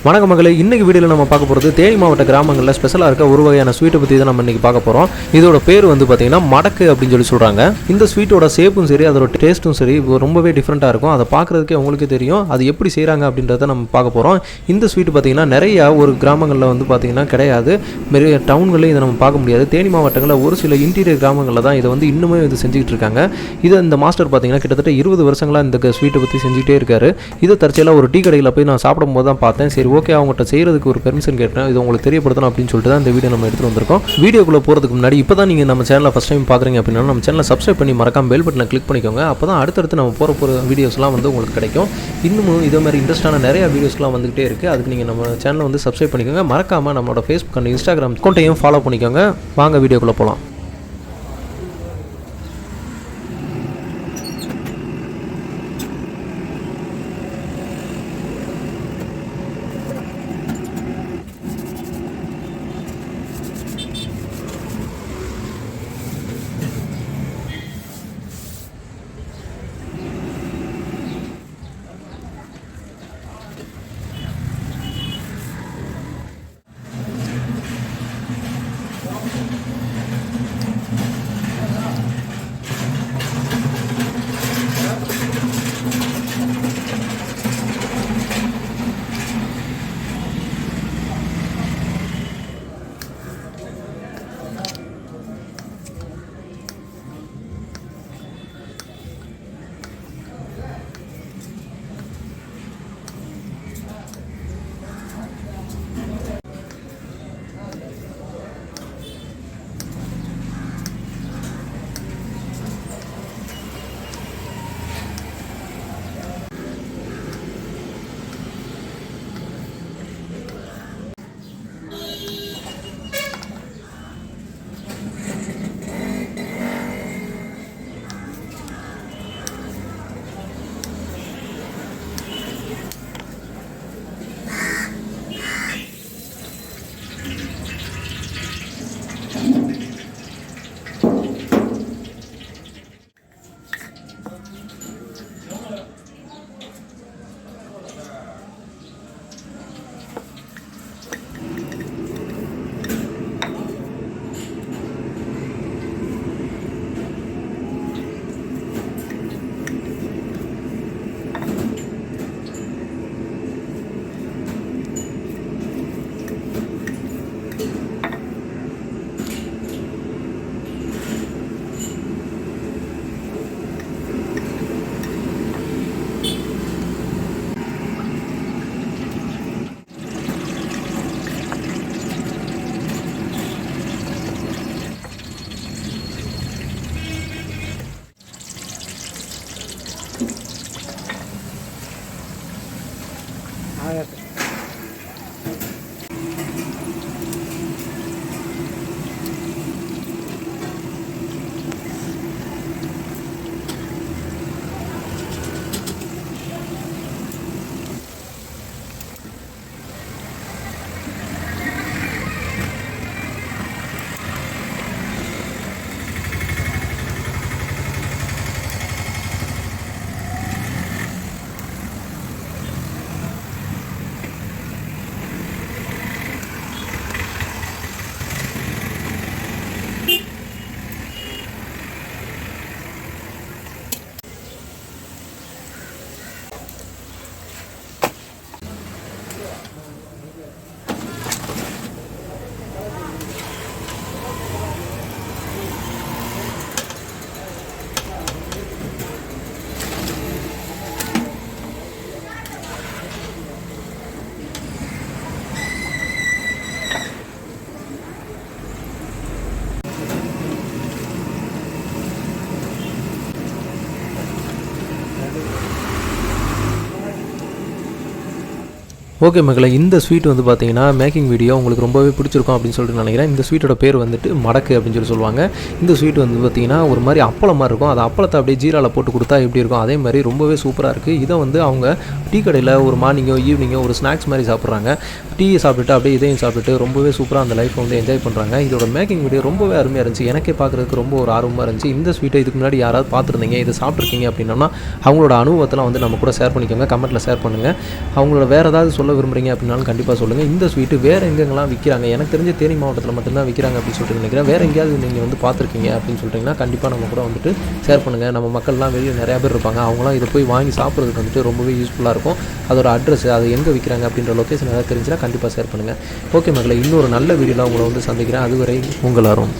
வணக்கம் மகளே, இன்னைக்கு வீடியோவில் நம்ம பார்க்க போகிறது தேனி மாவட்ட கிராமங்களில் ஸ்பெஷலாக இருக்க ஒரு வகையான ஸ்வீட்டை பற்றி தான் நம்ம இன்றைக்கி பார்க்க போகிறோம். இதோட பேர் வந்து பார்த்திங்கன்னா மடக்கு அப்படின்னு சொல்கிறாங்க. இந்த ஸ்வீட்டோட ஷேப்பும் சரி, அதோட டேஸ்ட்டும் சரி ரொம்பவே டிஃப்ரெண்ட்டாக இருக்கும். அதை பார்க்குறதுக்கே உங்களுக்கே தெரியும் அது எப்படி செய்கிறாங்க அப்படின்றத நம்ம பார்க்க போகிறோம். இந்த ஸ்வீட்டு பார்த்திங்கன்னா நிறையா ஒரு கிராமங்களில் வந்து பார்த்திங்கன்னா கிடையாது, நிறைய டவுன்களில் இதை நம்ம பார்க்க முடியாது. தேனி மாவட்டங்களில் ஒரு சில இன்டீரியர் கிராமங்களில் தான் இதை வந்து இன்னுமே இது செஞ்சுக்கிட்டு இருக்காங்க. இதை இந்த மாஸ்டர் பார்த்திங்கன்னா கிட்டத்தட்ட 20 வருஷங்களாக இந்த ஸ்வீட்டை பற்றி செஞ்சுக்கிட்டே இருக்காரு. இதை தற்செயலாக ஒரு டீ கடையில் போய் நான் சாப்பிடும் போது தான் பார்த்தேன். சரி, ஓகே, அவங்ககிட்ட செய்கிறதுக்கு ஒரு பெர்மிஷன் கேட்டேன். இது உங்களுக்கு தெரியப்படுத்தணும் அப்படின்னு சொல்லிட்டு தான் இந்த வீடியோ நம்ம எடுத்துகிட்டு வந்திருக்கோம். வீடியோக்குள்ளே போகிறதுக்கு முன்னாடி இப்போ தான் நீங்கள் நம்ம சேனலை ஃபஸ்ட் டைம் பார்க்குறீங்க அப்படின்னா நம்ம சேனலை சப்ஸ்கிரைப் பண்ணி மறக்காம பெல் பட்டனை கிளிக் பண்ணிக்கோங்க. அப்போ தான் அடுத்தடுத்து நம்ம போகிற வீடியோஸ்லாம் வந்து உங்களுக்கு கிடைக்கும். இன்னும் இதே மாதிரி இன்ட்ரெஸ்டான நிறையா வீடியோஸ்லாம் வந்துகிட்டே இருக்குது. அதுக்கு நீங்கள் நம்ம சேனலை வந்து சப்ஸ்கிரைப் பண்ணிக்கோங்க. மறக்காமல் நம்மளோட ஃபேஸ்புக் அண்ட் இன்ஸ்டாகிராம் அக்கௌண்ட்டையும் ஃபாலோ பண்ணிக்கோங்க. வாங்க வீடியோக்குள்ளே போகலாம். ஓகே மகளே, இந்த ஸ்வீட் வந்து பார்த்தீங்கன்னா மேக்கிங் வீடியோ உங்களுக்கு ரொம்பவே பிடிச்சிருக்கும் அப்படின்னு சொல்லிட்டு நினைக்கிறேன். இந்த ஸ்வீட்டோட பேர் வந்துட்டு மடக்கு அப்படின்னு சொல்லுவாங்க. இந்த ஸ்வீட் வந்து பார்த்தீங்கன்னா ஒரு மாதிரி அப்பளம் மாதிரி இருக்கும். அது அப்பளத்தை அப்படியே ஜீராவில் போட்டு கொடுத்தா எப்படி இருக்கும் அதே மாதிரி ரொம்பவே சூப்பராக இருக்குது. இதை வந்து அவங்க டீ கடையில் ஒரு மார்னிங்கோ ஈவினிங்கோ ஒரு ஸ்நாக்ஸ் மாதிரி சாப்பிட்றாங்க. டீ சாப்பிட்டுட்டு அப்படியே இதையும் சாப்பிட்டுட்டு ரொம்பவே சூப்பராக அந்த லைஃப்பை வந்து என்ஜாய் பண்ணுறாங்க. இதோட மேக்கிங் வீடியோ ரொம்பவே அருமையாக இருந்துச்சு. எனக்கே பார்க்குறதுக்கு ரொம்ப ஒரு ஆர்வமாக இருந்துச்சு. இந்த ஸ்வீட்டை இதுக்கு முன்னாடி யாராவது பார்த்துருந்தீங்க, இதை சாப்பிட்ருக்கீங்க அப்படின்னா அவங்களோட அனுபவத்தெல்லாம் வந்து நம்ம கூட ஷேர் பண்ணிக்கோங்க, கமெண்ட்டில் ஷேர் பண்ணுங்கள். அவங்களோட வேறு ஏதாவது சொல்ல விரும்புகிறீங்க அப்படின்னாலும் கண்டிப்பாக சொல்லுங்கள். இந்த ஸ்வீட்டு வேறு எங்கெங்கெல்லாம் விற்கிறாங்க, எனக்கு தெரிஞ்ச தேனி மாவட்டத்தில் மட்டும்தான் விற்கிறாங்க அப்படின்னு சொல்லிட்டு நினைக்கிறேன். வேறு எங்கேயாவது நீங்கள் வந்து பார்த்துருக்கீங்க அப்படின்னு சொல்லிட்டிங்கன்னா கண்டிப்பாக நம்ம கூட வந்துட்டு ஷேர் பண்ணுங்கள். நம்ம மக்கள்லாம் வெளியே நிறையா பேர் இருப்பாங்க, அவங்களாம் இதை போய் வாங்கி சாப்பிட்றதுக்கு வந்துட்டு ரொம்பவே யூஸ்ஃபுல்லாக இருக்கும். அதோட அட்ரஸ், அது எங்கே விற்கிறாங்க அப்படின்ற லொக்கேஷன் ஏதாவது தெரிஞ்சுன்னா கண்டிப்பாக ஷேர் பண்ணுங்கள். ஓகே மக்களை, இன்னொரு நல்ல வீடியோவில் உங்களை வந்து சந்திக்கிறேன். அதுவரை உங்கள் அருண்.